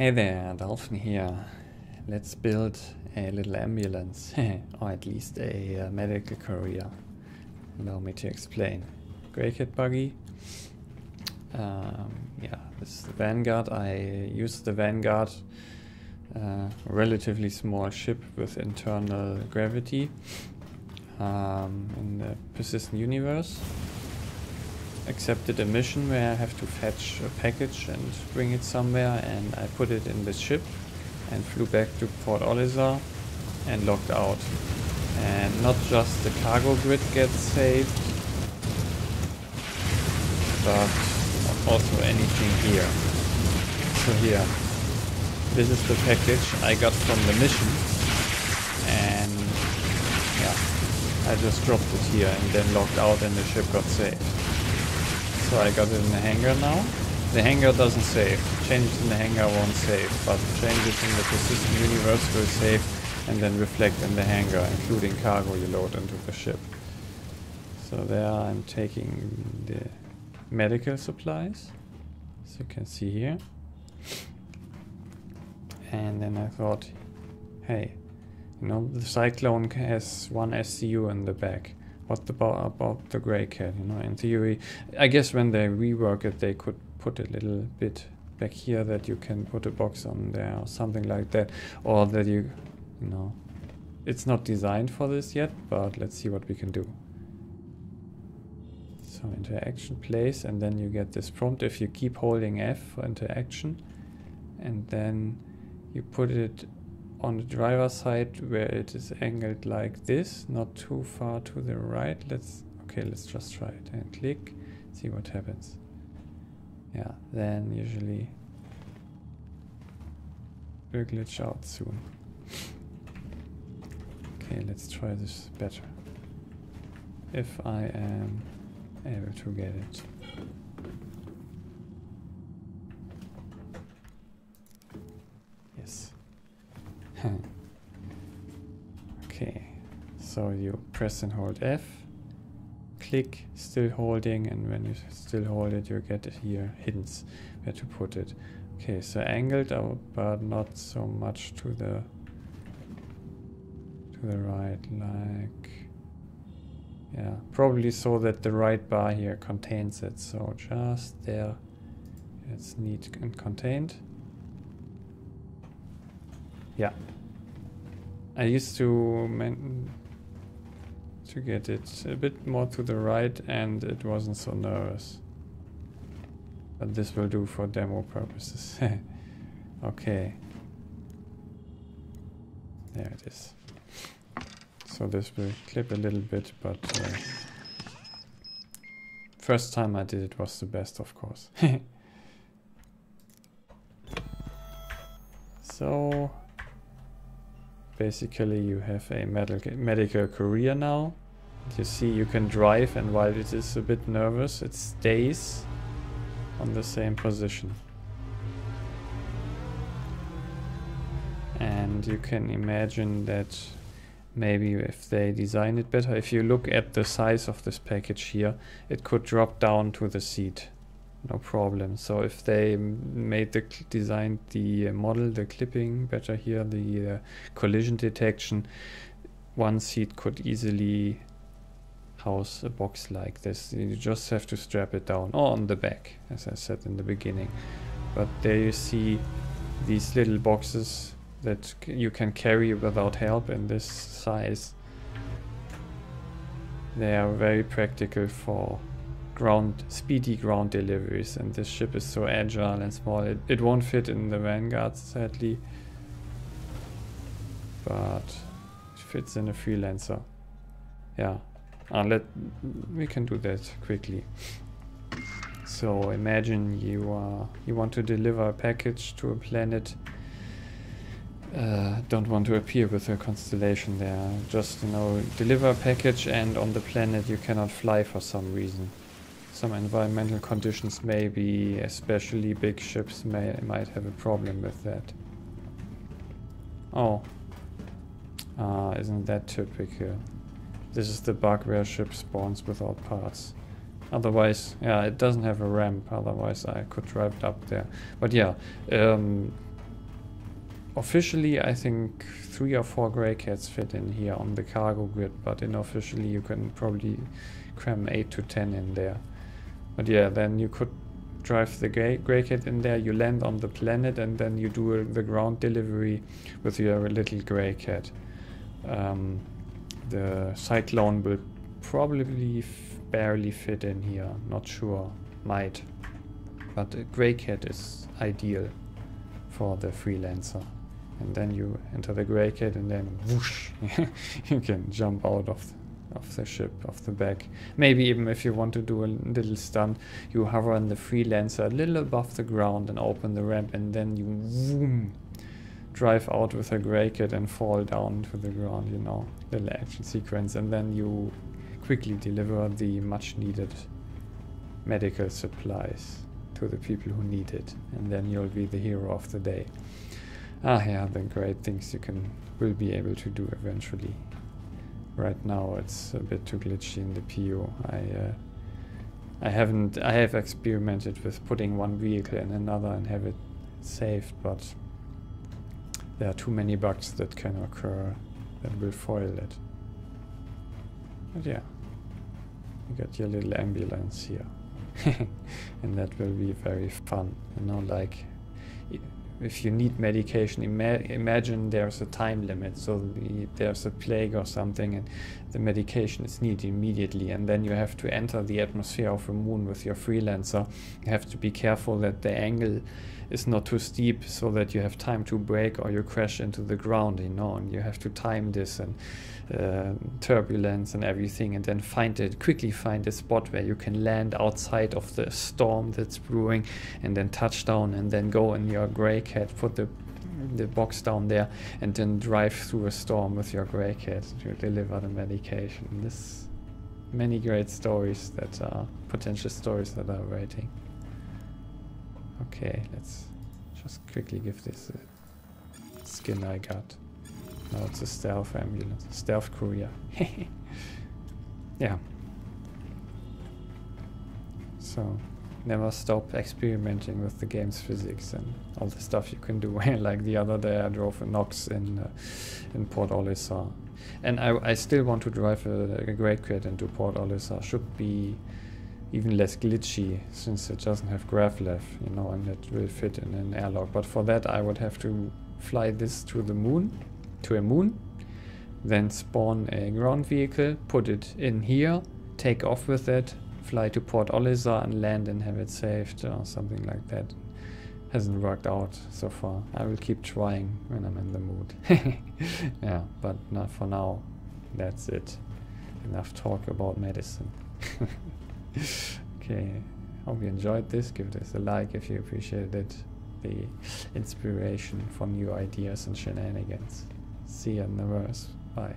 Hey there, Dolphin here. Let's build a little ambulance, or at least a medical courier. Allow me to explain. Greycat buggy. Yeah, this is the Vanguard. I use the Vanguard, relatively small ship with internal gravity in the persistent universe. Accepted a mission where I have to fetch a package and bring it somewhere, and I put it in the ship and flew back to Port Olisar and logged out. And not just the cargo grid gets saved, but also anything here. So here, this is the package I got from the mission, and yeah, I just dropped it here and then logged out and the ship got saved. So I got it in the hangar now. The hangar doesn't save. Changes in the hangar won't save, but changes in the persistent universe will save and then reflect in the hangar, including cargo you load into the ship. So there I'm taking the medical supplies, as you can see here. And then I thought, hey, you know, the Cyclone has one SCU in the back. What about the Greycat? You know, in theory, I guess when they rework it, they could put a little bit back here that you can put a box on there or something like that, or that you know, it's not designed for this yet, but let's see what we can do. So interaction place, and then you get this prompt if you keep holding F for interaction, and then you put it on the driver's side where it is angled like this, not too far to the right. Let's just try it and click, see what happens. Yeah, then usually will glitch out soon. Okay, let's try this better. If I am able to get it. Yes. Okay, so you press and hold F, click, still holding, and when you still hold it, you get here hints where to put it. Okay, so angled out, but not so much to the right, like, yeah, probably so that the right bar here contains it. So just there, it's neat and contained. Yeah, I used to get it a bit more to the right, and it wasn't so nervous. But this will do for demo purposes. Okay, there it is. So this will clip a little bit, but first time I did it was the best, of course. So basically you have a medical courier now. You see you can drive, and while it is a bit nervous, it stays on the same position. And you can imagine that maybe if they design it better, if you look at the size of this package here, it could drop down to the seat. No problem. So if they made designed the model, the clipping better here, the collision detection, one seat could easily house a box like this. You just have to strap it down, or on the back, as I said in the beginning. But there you see these little boxes that you can carry without help in this size. They are very practical for speedy ground deliveries, and this ship is so agile and small. It won't fit in the Vanguard, sadly, but it fits in a freelancer. Yeah, we can do that quickly. So imagine you want to deliver a package to a planet. Don't want to appear with a constellation there. Just, you know, deliver a package, and on the planet you cannot fly for some reason. Some environmental conditions, maybe, especially big ships might have a problem with that. Oh, isn't that typical? This is the bug where ship spawns without parts. Otherwise, yeah, it doesn't have a ramp, otherwise I could drive it up there. But yeah, officially I think 3 or 4 Greycats fit in here on the cargo grid, but unofficially you can probably cram 8 to 10 in there. But yeah, then you could drive the Greycat in there, you land on the planet, and then you do the ground delivery with your little Greycat. The Cyclone will probably barely fit in here, not sure, might. But the Greycat is ideal for the freelancer. And then you enter the Greycat and then whoosh, you can jump out of the ship, off the back. Maybe even if you want to do a little stunt, you hover on the freelancer a little above the ground and open the ramp, and then you zoom, drive out with a Greycat and fall down to the ground, you know, little action sequence, and then you quickly deliver the much needed medical supplies to the people who need it, and then you'll be the hero of the day. Ah yeah, the great things you will be able to do eventually. Right now it's a bit too glitchy in the PO. I have experimented with putting one vehicle in another and have it saved, but there are too many bugs that can occur that will foil it. But yeah, you got your little ambulance here. And that will be very fun, you know, like if you need medication, imagine there's a time limit, so there's a plague or something and the medication is needed immediately, and then you have to enter the atmosphere of the moon with your freelancer. You have to be careful that the angle is not too steep so that you have time to brake or you crash into the ground, you know, and you have to time this and turbulence and everything, and then quickly find a spot where you can land outside of the storm that's brewing, and then touch down, and then go in your Greycat, put the box down there, and then drive through a storm with your Greycat to deliver the medication. There's many great stories that are potential stories that are waiting. Okay, let's just quickly give this a skin I got. Now it's a stealth ambulance, stealth courier. Yeah. So, never stop experimenting with the game's physics and all the stuff you can do. Like the other day I drove a Nox in Port Olisar. And I still want to drive a Greycat into Port Olisar. Should be even less glitchy since it doesn't have Gravlev, you know, and it will fit in an airlock. But for that I would have to fly this to the moon, to a moon, then spawn a ground vehicle, put it in here, take off with it, fly to Port Olisar and land and have it saved or something like that. Hasn't worked out so far. I will keep trying when I'm in the mood. Yeah, but not for now. That's it. Enough talk about medicine. Okay, hope you enjoyed this. Give this a like if you appreciated it. The inspiration for new ideas and shenanigans. See you in the verse. Bye.